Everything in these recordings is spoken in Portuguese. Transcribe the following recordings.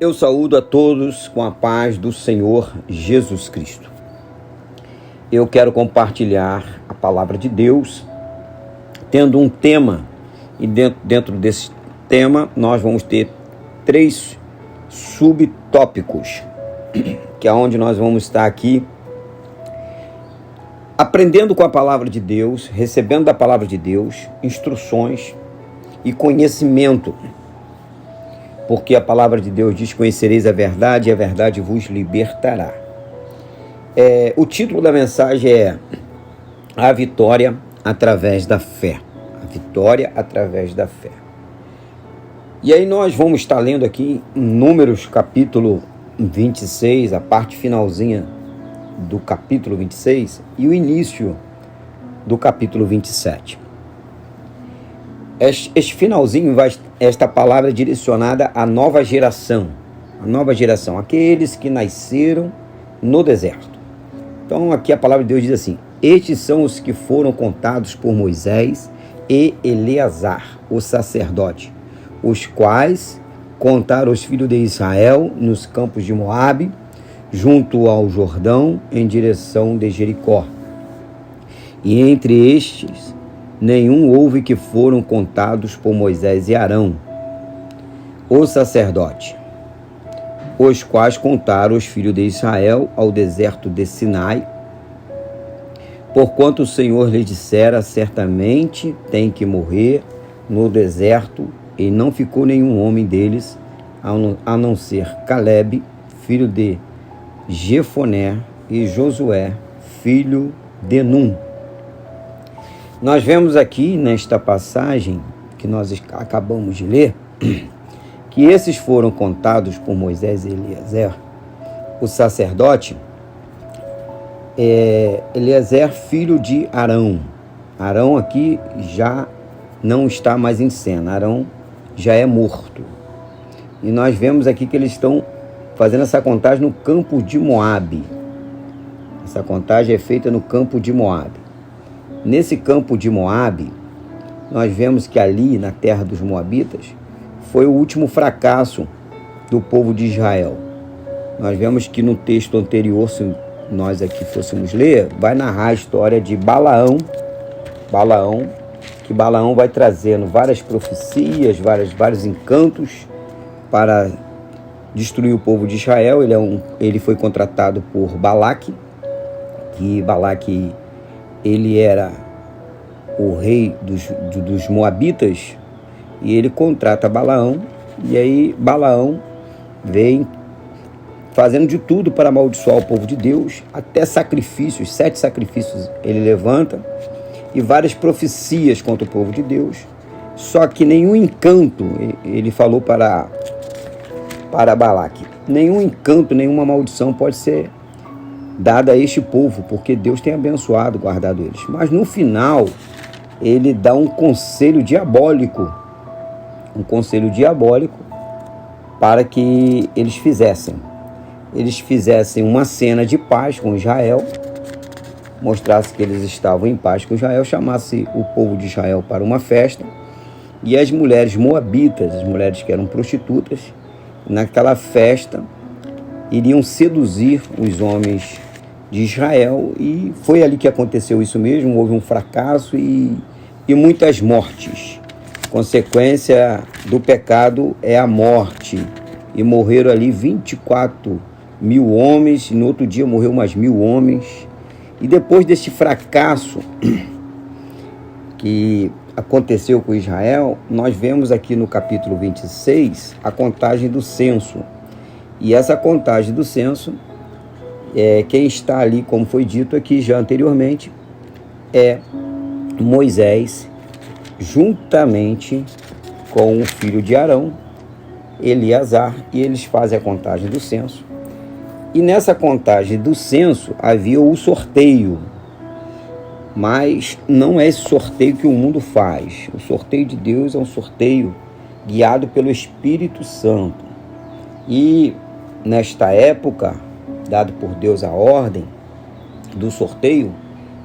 Eu saúdo a todos com a paz do Senhor Jesus Cristo. Eu quero compartilhar a palavra de Deus, tendo um tema, e dentro desse tema nós vamos ter 3 subtópicos, que é onde nós vamos estar aqui aprendendo com a palavra de Deus, recebendo da palavra de Deus instruções e conhecimento. Porque a palavra de Deus diz: conhecereis a verdade e a verdade vos libertará. O título da mensagem é A Vitória através da Fé. A vitória através da fé. E aí nós vamos estar lendo aqui em Números capítulo 26, a parte finalzinha do capítulo 26 e o início do capítulo 27. Este finalzinho, esta palavra é direcionada à nova geração. A nova geração, aqueles que nasceram no deserto. Então aqui a palavra de Deus diz assim: estes são os que foram contados por Moisés e Eleazar, o sacerdote, os quais contaram os filhos de Israel nos campos de Moabe, junto ao Jordão, em direção de Jericó. E entre estes nenhum houve que foram contados por Moisés e Arão, o sacerdote, os quais contaram os filhos de Israel ao deserto de Sinai, porquanto o Senhor lhes dissera: certamente tem que morrer no deserto, e não ficou nenhum homem deles, a não ser Caleb, filho de Jefoné, e Josué, filho de Num. Nós vemos aqui nesta passagem que nós acabamos de ler, que esses foram contados por Moisés e Eleazar, o sacerdote. Eleazar, filho de Arão. Arão aqui já não está mais em cena, Arão já é morto. E nós vemos aqui que eles estão fazendo essa contagem no campo de Moabe. Essa contagem é feita no campo de Moabe. Nesse campo de Moabe, nós vemos que ali, na terra dos Moabitas, foi o último fracasso do povo de Israel. Nós vemos que no texto anterior, se nós aqui fôssemos ler, vai narrar a história de Balaão, que Balaão vai trazendo várias profecias, vários encantos para destruir o povo de Israel. Ele foi contratado por Balaque, que Balaque ele era o rei dos Moabitas, e ele contrata Balaão, e aí Balaão vem fazendo de tudo para amaldiçoar o povo de Deus, até sacrifícios, 7 sacrifícios ele levanta, e várias profecias contra o povo de Deus. Só que nenhum encanto, ele falou para Balaque, nenhum encanto, nenhuma maldição pode ser dada a este povo, porque Deus tem abençoado, guardado eles. Mas no final, ele dá um conselho diabólico para que eles fizessem uma cena de paz com Israel, mostrasse que eles estavam em paz com Israel, chamasse o povo de Israel para uma festa, e as mulheres moabitas, as mulheres que eram prostitutas, naquela festa iriam seduzir os homens de Israel, e foi ali que aconteceu isso mesmo. Houve um fracasso e muitas mortes. Consequência do pecado é a morte, e morreram ali 24 mil homens, e no outro dia morreu mais 1.000 homens. E depois desse fracasso que aconteceu com Israel, nós vemos aqui no capítulo 26 a contagem do censo. E essa contagem do censo, quem está ali, como foi dito aqui já anteriormente, é Moisés, juntamente com o filho de Arão, Eleazar, e eles fazem a contagem do censo. E nessa contagem do censo havia o sorteio, mas não é esse sorteio que o mundo faz. O sorteio de Deus é um sorteio guiado pelo Espírito Santo. E nesta época, dado por Deus a ordem do sorteio,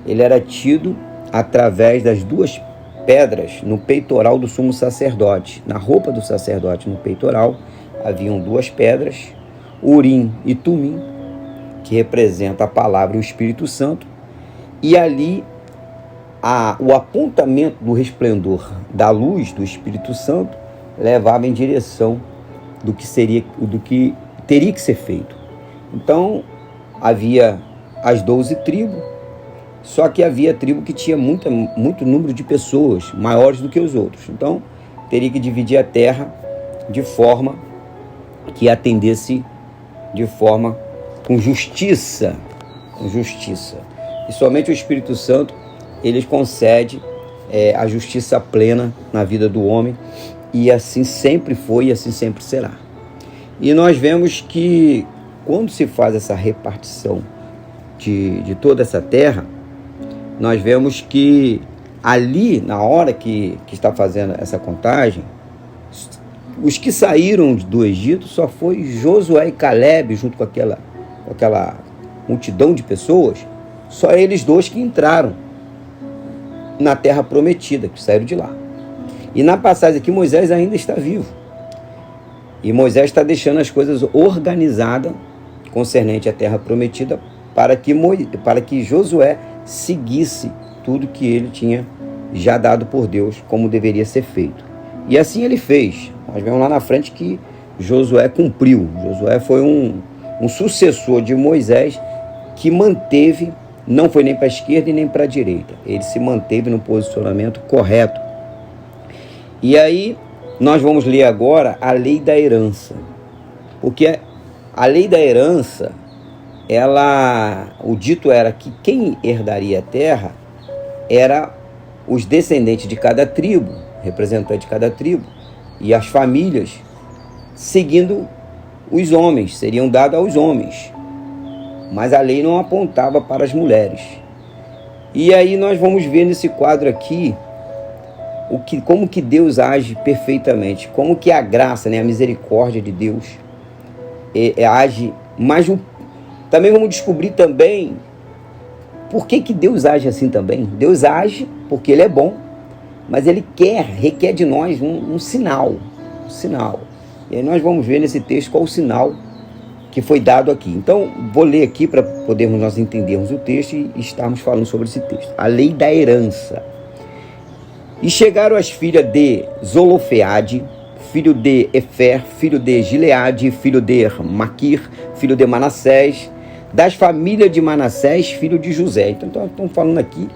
ele era tido através das 2 pedras no peitoral do sumo sacerdote. Na roupa do sacerdote, no peitoral, haviam 2 pedras, Urim e Tumim, que representa a palavra e o Espírito Santo, e ali o apontamento do resplendor da luz do Espírito Santo levava em direção do que teria que ser feito. Então, havia as 12 tribos, só que havia tribo que tinha muito número de pessoas, maiores do que os outros. Então, teria que dividir a terra de forma que atendesse de forma com justiça. E somente o Espírito Santo, ele concede a justiça plena na vida do homem, e assim sempre foi e assim sempre será. E nós vemos que quando se faz essa repartição de toda essa terra, nós vemos que ali, na hora que está fazendo essa contagem, os que saíram do Egito só foi Josué e Caleb, junto com aquela multidão de pessoas, só eles 2 que entraram na terra prometida, que saíram de lá. E na passagem aqui, Moisés ainda está vivo. E Moisés está deixando as coisas organizadas concernente à terra prometida para que Josué seguisse tudo que ele tinha já dado por Deus, como deveria ser feito. E assim ele fez. Nós vemos lá na frente que Josué cumpriu. Josué foi um sucessor de Moisés que manteve, não foi nem para a esquerda e nem para a direita. Ele se manteve no posicionamento correto. E aí nós vamos ler agora a lei da herança. Porque a lei da herança, o dito era que quem herdaria a terra era os descendentes de cada tribo, representante de cada tribo, e as famílias seguindo os homens, seriam dados aos homens. Mas a lei não apontava para as mulheres. E aí nós vamos ver nesse quadro aqui como que Deus age perfeitamente, como que a graça, a misericórdia de Deus age. Mas também vamos descobrir também por que Deus age assim também. Deus age porque Ele é bom, mas Ele requer de nós um sinal. E aí nós vamos ver nesse texto qual o sinal que foi dado aqui. Então, vou ler aqui para podermos nós entendermos o texto e estarmos falando sobre esse texto. A lei da herança. E chegaram as filhas de Zolofeade, filho de Efer, filho de Gileade, filho de Maquir, filho de Manassés, das famílias de Manassés, filho de José. Então, estamos falando aqui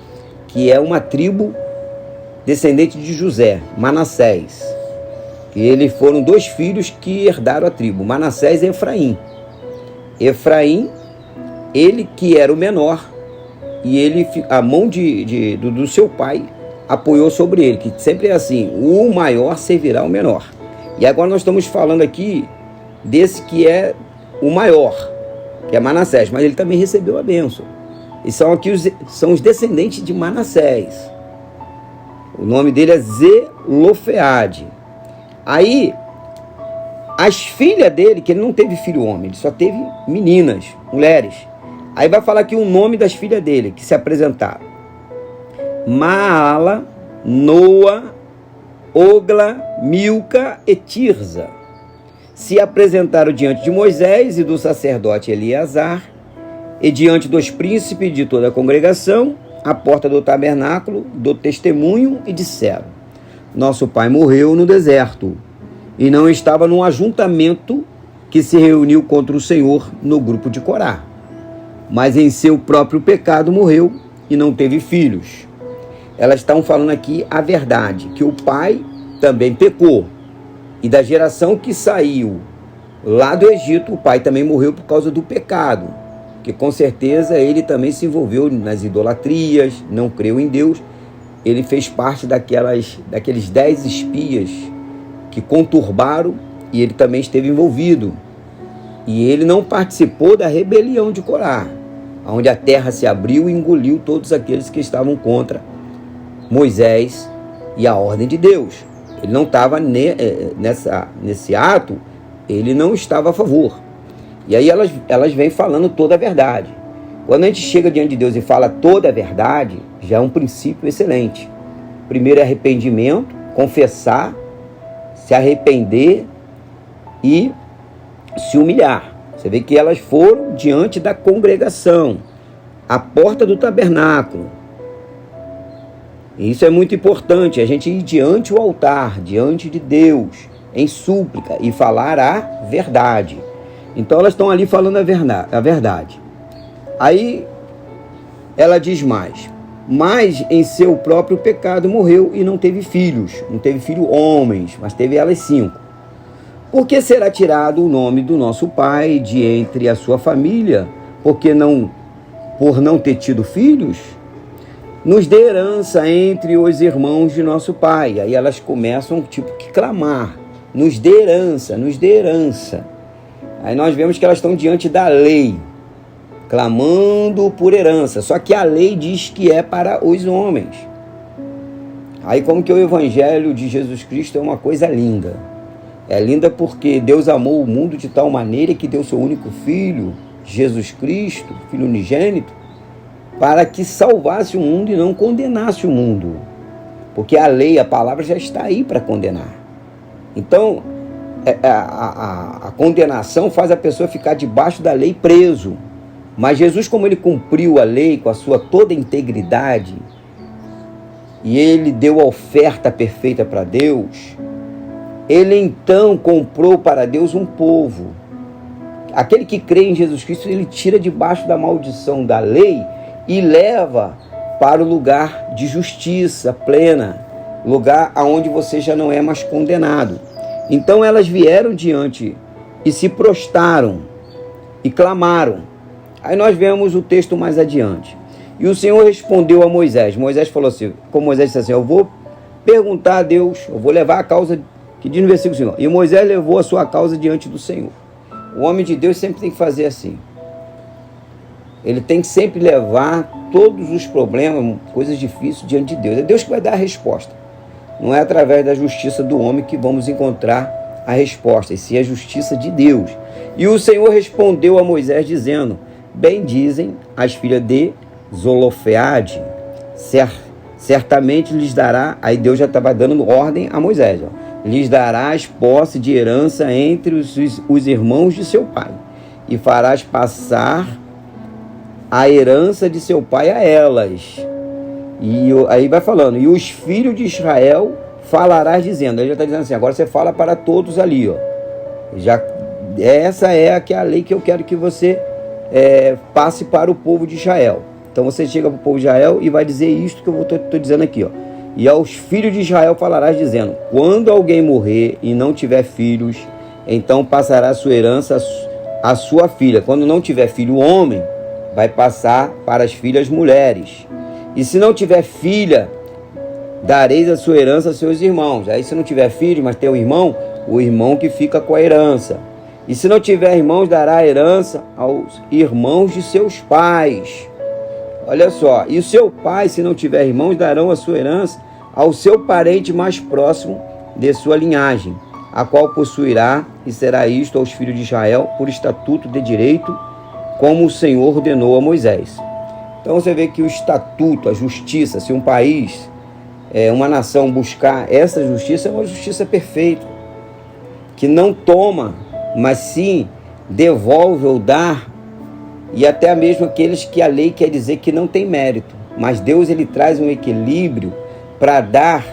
que é uma tribo descendente de José, Manassés. E eles foram 2 filhos que herdaram a tribo, Manassés e Efraim. Efraim, ele que era o menor, e a mão do seu pai apoiou sobre ele, que sempre é assim, o maior servirá ao menor. E agora nós estamos falando aqui desse que é o maior, que é Manassés, mas ele também recebeu a bênção. E são os descendentes de Manassés. O nome dele é Zelofeade. Aí, as filhas dele, que ele não teve filho homem, ele só teve meninas, mulheres. Aí vai falar aqui o nome das filhas dele, que se apresentaram: Maala, Noa, Ogla, Milca e Tirza. Se apresentaram diante de Moisés e do sacerdote Eleazar, e diante dos príncipes de toda a congregação, à porta do tabernáculo, do testemunho, e disseram: Nosso pai morreu no deserto, e não estava num ajuntamento que se reuniu contra o Senhor no grupo de Corá, mas em seu próprio pecado morreu e não teve filhos. Elas estão falando aqui a verdade, que o pai também pecou, e da geração que saiu lá do Egito, o pai também morreu por causa do pecado, que com certeza ele também se envolveu nas idolatrias, não creu em Deus. Ele fez parte daqueles 10 espias que conturbaram, e ele também esteve envolvido. E ele não participou da rebelião de Corá, onde a terra se abriu e engoliu todos aqueles que estavam contra Moisés e a ordem de Deus. Ele não estava nesse ato, ele não estava a favor. E aí elas vêm falando toda a verdade. Quando a gente chega diante de Deus e fala toda a verdade, já é um princípio excelente. primeiro é arrependimento, confessar, se arrepender e se humilhar. Você vê que elas foram diante da congregação, à porta do tabernáculo. E isso é muito importante, a gente ir diante do altar, diante de Deus, em súplica e falar a verdade. Então elas estão ali falando a verdade. Aí ela diz mais: mas em seu próprio pecado morreu e não teve filhos, não teve filho homens, mas teve elas 5. Por que será tirado o nome do nosso pai de entre a sua família? Por não ter tido filhos? Nos dê herança entre os irmãos de nosso pai. Aí elas começam tipo que clamar: nos dê herança, nos dê herança. Aí nós vemos que elas estão diante da lei, clamando por herança. Só que a lei diz que é para os homens. Aí como que o evangelho de Jesus Cristo é uma coisa linda. É linda porque Deus amou o mundo de tal maneira que deu seu único filho, Jesus Cristo, filho unigênito, para que salvasse o mundo e não condenasse o mundo. Porque a lei, a palavra já está aí para condenar. Então, a condenação faz a pessoa ficar debaixo da lei preso. Mas Jesus, como ele cumpriu a lei com a sua toda integridade, e ele deu a oferta perfeita para Deus, ele então comprou para Deus um povo. Aquele que crê em Jesus Cristo, ele tira debaixo da maldição da lei e leva para o lugar de justiça plena, lugar aonde você já não é mais condenado. Então elas vieram diante e se prostraram e clamaram. Aí nós vemos o texto mais adiante. E o Senhor respondeu a Moisés. Moisés falou assim, como Moisés disse assim: eu vou perguntar a Deus, eu vou levar a causa, que diz no versículo 5. E Moisés levou a sua causa diante do Senhor. O homem de Deus sempre tem que fazer assim. Ele tem que sempre levar todos os problemas, coisas difíceis diante de Deus. É Deus que vai dar a resposta. Não é através da justiça do homem que vamos encontrar a resposta, e sim a justiça de Deus. E o Senhor respondeu a Moisés dizendo: bem dizem as filhas de Zelofeade, certamente lhes dará, aí Deus já estava dando ordem a Moisés, lhes darás posse de herança entre os irmãos de seu pai, e farás passar a herança de seu pai a elas. E aí vai falando: e os filhos de Israel falarás dizendo. Ele já está dizendo assim, agora você fala para todos ali, ó. Essa é a lei que eu quero que você passe para o povo de Israel. Então você chega para o povo de Israel e vai dizer isto que eu estou dizendo aqui, ó. E aos filhos de Israel falarás dizendo: quando alguém morrer e não tiver filhos, então passará a sua herança à sua filha. Quando não tiver filho homem, vai passar para as filhas mulheres. E se não tiver filha, dareis a sua herança a seus irmãos. Aí se não tiver filho, mas tem um irmão, o irmão que fica com a herança. E se não tiver irmãos, dará a herança aos irmãos de seus pais. Olha só, e o seu pai, se não tiver irmãos, darão a sua herança ao seu parente mais próximo de sua linhagem, a qual possuirá, e será isto aos filhos de Israel por estatuto de direito, como o Senhor ordenou a Moisés. Então você vê que o estatuto, a justiça, se um país, uma nação buscar essa justiça, é uma justiça perfeita, que não toma, mas sim devolve ou dá, e até mesmo aqueles que a lei quer dizer que não tem mérito. Mas Deus, ele traz um equilíbrio para dar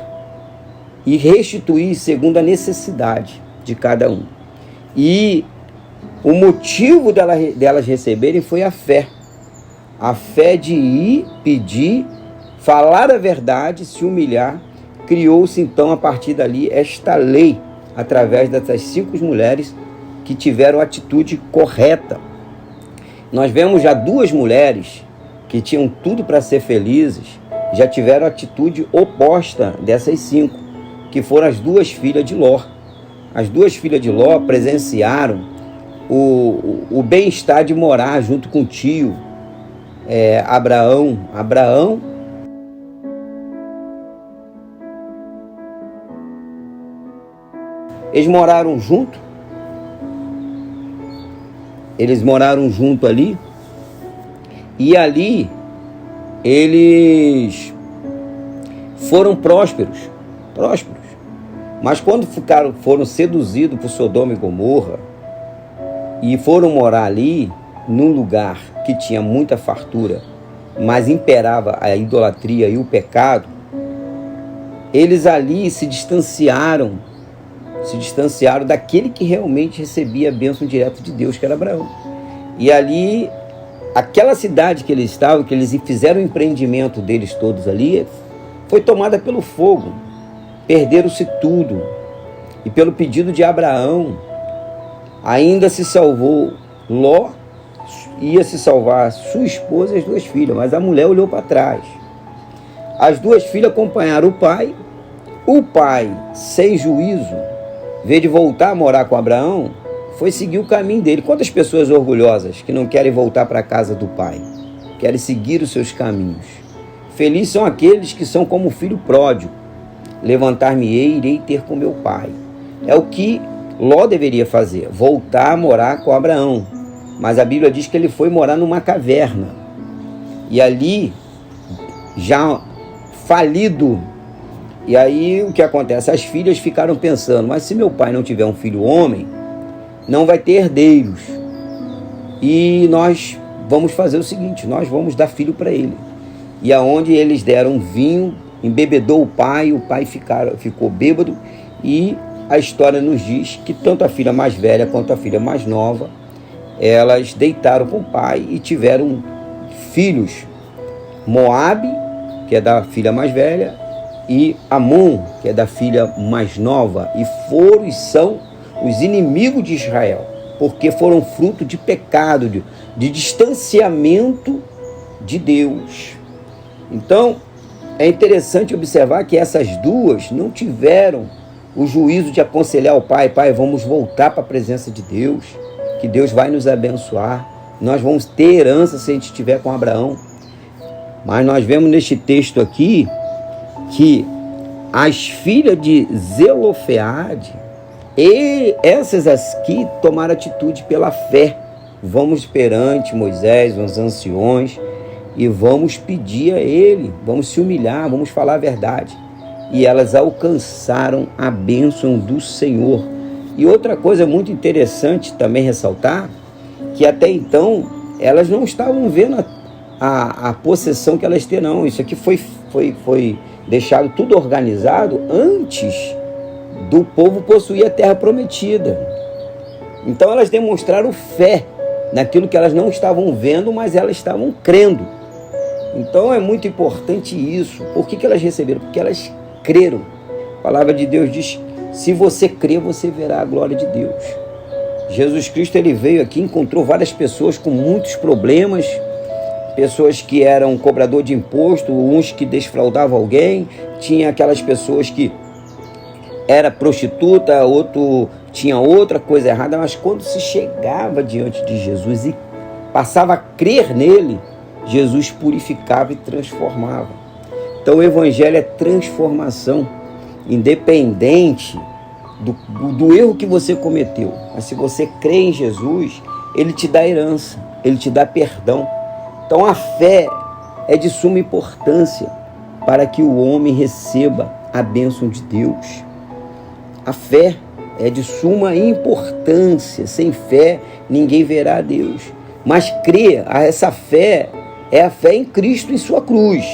e restituir segundo a necessidade de cada um. E o motivo delas receberem foi a fé. A fé de ir, pedir, falar a verdade, se humilhar. Criou-se então a partir dali esta lei, através dessas 5 mulheres que tiveram a atitude correta. Nós vemos já 2 mulheres que tinham tudo para ser felizes, já tiveram a atitude oposta dessas 5, que foram as 2 filhas de Ló. As 2 filhas de Ló presenciaram o bem-estar de morar junto com o tio Abraão. Eles moraram junto. Eles moraram junto ali. E ali eles foram prósperos. Mas quando foram seduzidos por Sodoma e Gomorra e foram morar ali, num lugar que tinha muita fartura, mas imperava a idolatria e o pecado, eles ali se distanciaram daquele que realmente recebia a bênção direta de Deus, que era Abraão. E ali, aquela cidade que eles estavam, que eles fizeram o empreendimento deles todos ali, foi tomada pelo fogo. Perderam-se tudo. E pelo pedido de Abraão, ainda se salvou Ló, ia se salvar sua esposa e as 2 filhas, mas a mulher olhou para trás. As 2 filhas acompanharam o pai. O pai, sem juízo, em vez de voltar a morar com Abraão, foi seguir o caminho dele. Quantas pessoas orgulhosas que não querem voltar para a casa do pai, querem seguir os seus caminhos? Felizes são aqueles que são como o filho pródigo. Levantar-me-ei e irei ter com meu pai. É o que Ló deveria fazer, voltar a morar com Abraão. Mas a Bíblia diz que ele foi morar numa caverna. E ali, já falido. E aí o que acontece? As filhas ficaram pensando, mas se meu pai não tiver um filho homem, não vai ter herdeiros. E nós vamos fazer o seguinte, nós vamos dar filho para ele. E aonde eles deram vinho, embebedou o pai ficou bêbado, e a história nos diz que tanto a filha mais velha quanto a filha mais nova, elas deitaram com o pai e tiveram filhos. Moabe, que é da filha mais velha, e Amon, que é da filha mais nova, e foram e são os inimigos de Israel, porque foram fruto de pecado, de distanciamento de Deus. Então, é interessante observar que essas 2 não tiveram o juízo de aconselhar o pai, vamos voltar para a presença de Deus, que Deus vai nos abençoar, nós vamos ter herança se a gente estiver com Abraão. Mas nós vemos neste texto aqui que as filhas de Zelofeade, e essas aqui tomaram atitude pela fé. Vamos perante Moisés, os anciões, e vamos pedir a ele, vamos se humilhar, vamos falar a verdade. E elas alcançaram a bênção do Senhor. E outra coisa muito interessante também ressaltar, que até então elas não estavam vendo a possessão que elas terão. Isso aqui foi deixado tudo organizado antes do povo possuir a terra prometida. Então elas demonstraram fé naquilo que elas não estavam vendo, mas elas estavam crendo. Então é muito importante isso. Por que elas receberam? Porque elas creram. A palavra de Deus diz, se você crer, você verá a glória de Deus. Jesus Cristo, ele veio aqui, encontrou várias pessoas com muitos problemas, pessoas que eram cobrador de imposto, uns que desfraudavam alguém, tinha aquelas pessoas que era prostituta, outro tinha outra coisa errada, mas quando se chegava diante de Jesus e passava a crer nele, Jesus purificava e transformava. Então o evangelho é transformação, independente do erro que você cometeu. Mas se você crê em Jesus, ele te dá herança, ele te dá perdão. Então a fé é de suma importância para que o homem receba a bênção de Deus. A fé é de suma importância. Sem fé, ninguém verá a Deus. Mas crer, essa fé é a fé em Cristo e sua cruz.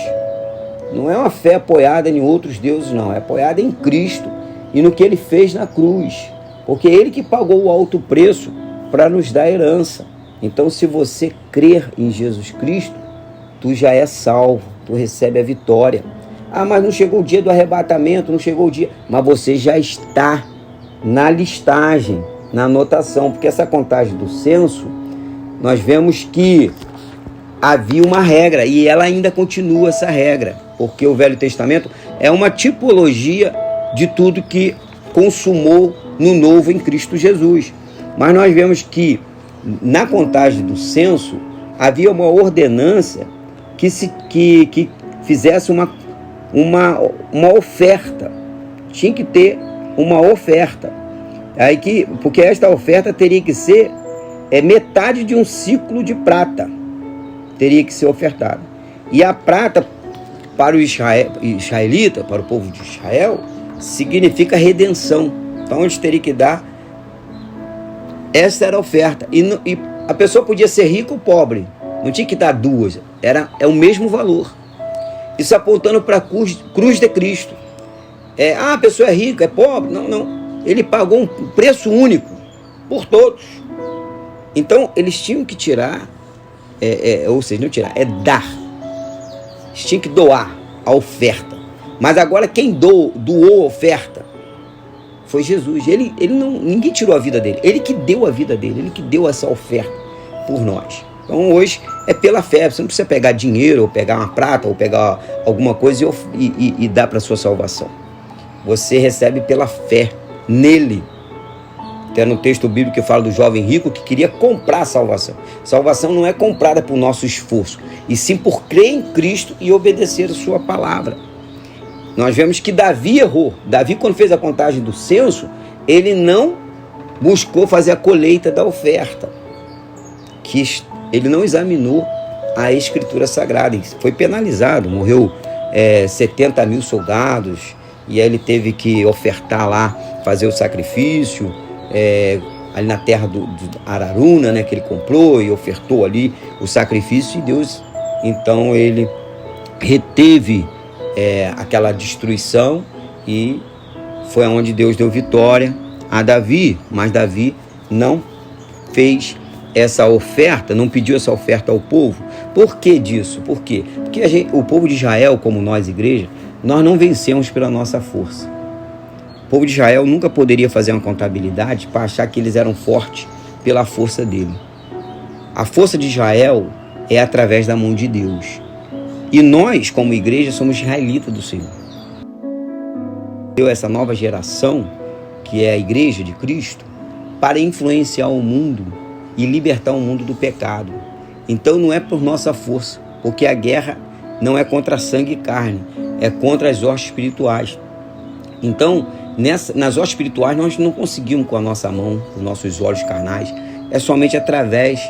Não é uma fé apoiada em outros deuses, não. É apoiada em Cristo e no que ele fez na cruz. Porque é ele que pagou o alto preço para nos dar herança. Então, se você crer em Jesus Cristo, tu já é salvo, tu recebe a vitória. Ah, mas não chegou o dia do arrebatamento, não chegou o dia. Mas você já está na listagem, na anotação, porque essa contagem do censo, nós vemos que havia uma regra, e ela ainda continua essa regra, porque o Velho Testamento é uma tipologia de tudo que consumou no Novo em Cristo Jesus. Mas nós vemos que na contagem do censo havia uma ordenança que fizesse uma oferta. Tinha que ter uma oferta. Porque esta oferta teria que ser metade de um ciclo de prata. Teria que ser ofertada. E a prata, para o israelita, para o povo de Israel, significa redenção. Então eles teriam que dar, essa era a oferta. E a pessoa podia ser rica ou pobre, não tinha que dar duas, é o mesmo valor. Isso apontando para a cruz de Cristo. A pessoa é rica, é pobre? Não. Ele pagou um preço único por todos. Então eles tinham que tirar, ou seja, não tirar, dar. Eles tinham que doar a oferta. Mas agora quem doou a oferta foi Jesus. Ninguém tirou a vida dele. Ele que deu a vida dele. Ele que deu essa oferta por nós. Então hoje é pela fé. Você não precisa pegar dinheiro, ou pegar uma prata, ou pegar alguma coisa e dar para a sua salvação. Você recebe pela fé nele. Tem no texto bíblico que fala do jovem rico que queria comprar a salvação. Salvação não é comprada por nosso esforço, e sim por crer em Cristo e obedecer a sua palavra. Nós vemos que Davi errou. Davi, quando fez a contagem do censo, ele não buscou fazer a colheita da oferta. Ele não examinou a Escritura Sagrada. Foi penalizado, morreu 70 mil soldados, e aí ele teve que ofertar lá, fazer o sacrifício, ali na terra do Araruna, né, que ele comprou e ofertou ali o sacrifício, e Deus, então ele reteve aquela destruição, e foi onde Deus deu vitória a Davi. Mas Davi não fez essa oferta, não pediu essa oferta ao povo. Por que disso? Por quê? Porque o povo de Israel, como nós, igreja, nós não vencemos pela nossa força. O povo de Israel nunca poderia fazer uma contabilidade para achar que eles eram fortes pela força dele. A força de Israel é através da mão de Deus. E nós, como igreja, somos israelitas do Senhor. Deu essa nova geração, que é a igreja de Cristo, para influenciar o mundo e libertar o mundo do pecado. Então não é por nossa força, porque a guerra não é contra sangue e carne, é contra as hostes espirituais. Então, nas hostes espirituais, nós não conseguimos com a nossa mão, os nossos olhos carnais, é somente através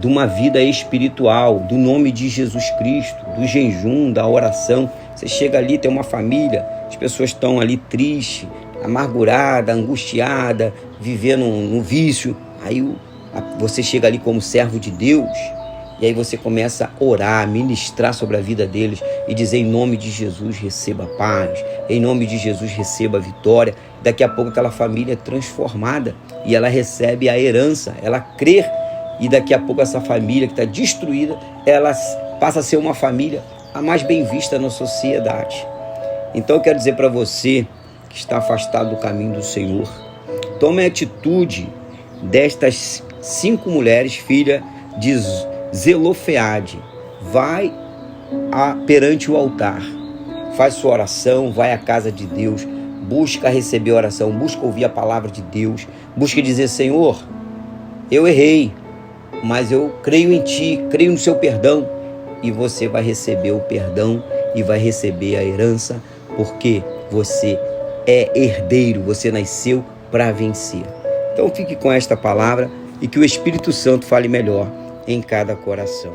de uma vida espiritual, do nome de Jesus Cristo, do jejum, da oração. Você chega ali, tem uma família, as pessoas estão ali tristes, amarguradas, angustiadas, vivendo no vício. Aí você chega ali como servo de Deus, e aí você começa a orar, ministrar sobre a vida deles e dizer: em nome de Jesus receba paz, em nome de Jesus receba vitória. Daqui a pouco aquela família é transformada e ela recebe a herança, ela crê. E daqui a pouco essa família que está destruída, ela passa a ser uma família a mais bem vista na sociedade. Então eu quero dizer para você que está afastado do caminho do Senhor, tome a atitude destas 5 mulheres, filha de Zelofeade. Vai perante o altar, faz sua oração, vai à casa de Deus, busca receber a oração, busca ouvir a palavra de Deus, busca dizer: Senhor, eu errei, mas eu creio em Ti, creio no Seu perdão. E você vai receber o perdão e vai receber a herança, porque você é herdeiro, você nasceu para vencer. Então fique com esta palavra e que o Espírito Santo fale melhor em cada coração.